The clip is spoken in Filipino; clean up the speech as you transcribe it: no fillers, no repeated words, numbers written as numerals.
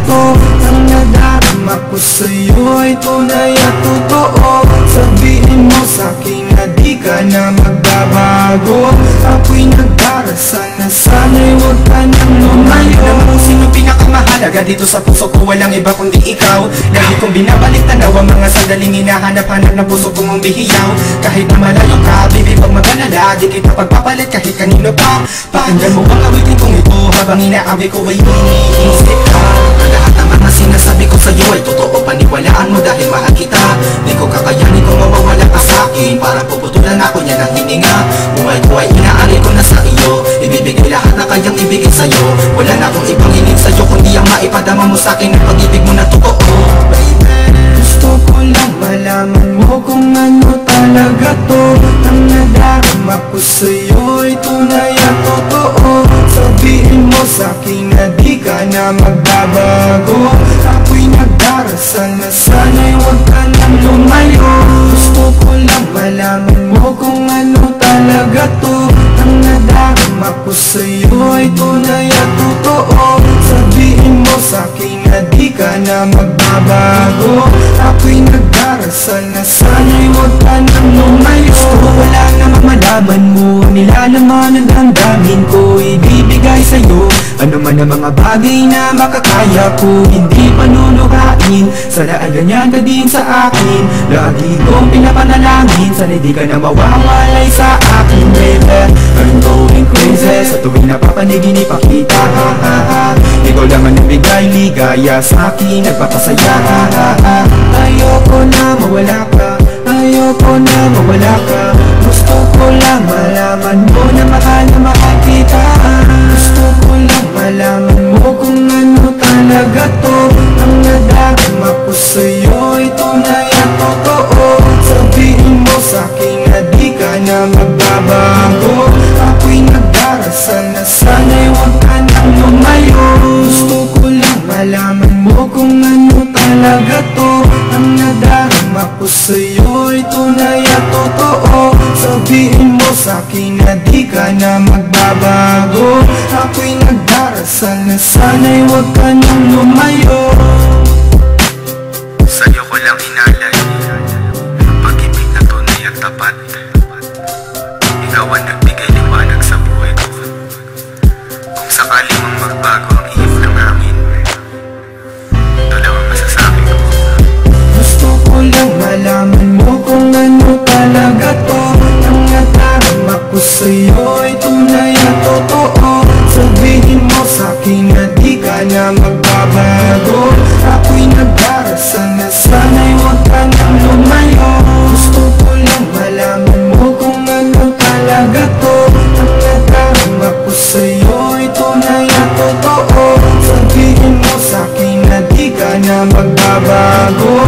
to. Ang nadarama ko sa'yo'y tunay at totoo. Sabihin mo sa'kin na di ka na magbabago. Ako'y nagdarasal na sana'y huwag ka nang lumayo. Alam mo kung sino pinakamahalaga dito sa puso ko, walang iba kundi ikaw. Lagi kong binabalik tanaw ang mga sandaling hinahanap-hanap ng puso kong umihiyaw. Kahit na malayo ka, baby, pag magalala, di kita pagpapalit kahit kanino pa. Pakinggan mo bang awitin kong ito habang inaawi ko ay iniisip ka. Lahat ng mga sinasabi ko sa'yo ay totoo, paniwalaan mo dahil mahal kita. Di ko kakayanin kung mawawala ka sa'kin, parang puputulan ako niya ng hininga. Buhay ko ay inaari ko na sa iyo, ibibigay lahat na kayang ibigay sa'yo. Wala na akong ibang hiling sa'yo kundi ang maipadama mo sa'kin ang pag-ibig mo na totoo. Gusto ko lang malaman mo kung ano talaga to. Ang nadarama ko sa'yo'y tunay at totoo. Sabihin mo sa'kin na di ka na magbabago. Ako'y nagdarasal na sana'y huwag ka nang lumayo. Gusto ko lang malaman mo kung ano talaga to. Ang nadarama ko sa'yo'y tunay at totoo. Sabihin mo sa'kin na di ka na magbabago. Ako'y nagdarasal na sana'y huwag ka nang lumayo. Wala namang malaman mo, nilalaman ang damdamin ko, ibibigay sa'yo. Ano man ang mga bagay na makakaya ko, hindi panunuhain. Sana ay ganyan ka din sa akin. Lagi kong pinapanalangin, sana di ka na mawawalay sa akin, baby. I'm going crazy sa tuwing napapaniginip kita, ha ha ha. Ikaw lang ang nabigay ligaya sa akin, nagpapasaya, ha ha ha. Ayoko na mawala ka, ayoko na mawala ka. Gusto ko lang malaman mo na mahal kita. Gusto ko lang malaman mo kung ano talaga to. Ang nadarama ko sa'yo'y tunay at totoo. Sabihin mo sa'kin na di ka na magbabago. Ako'y nagdarasal na sana'y huwag ka nang lumayo. Gusto ko lang malaman mo kung ano talaga to. Ang nadarama ko sa'yo'y tunay at totoo. Sabihin mo sa'kin na di ka na magbabago. Ako'y nagdarasal na sana'y huwag ka nang lumayo. Sa'yo ko lang inalay ang pag-ibig na tunay at tapat. Ikaw ang nagbigay liwanag sa buhay ko. Kung sakali mong magbago ang ihip ng amin, ito lang ang masasabi ko. Gusto ko lang malaman mo kung ano talaga to. Ang nadarama ko sa'yo'y tunay at totoo. Sabihin mo sa'kin na di ka na magbabago. Ako'y nagdarasal na sana'y huwag ka nang lumayo. Gusto ko lang malaman mo kung ano talaga to. Ang nadarama ko sa'yo'y tunay at totoo. Sabihin mo sa'kin na di ka na magbabago.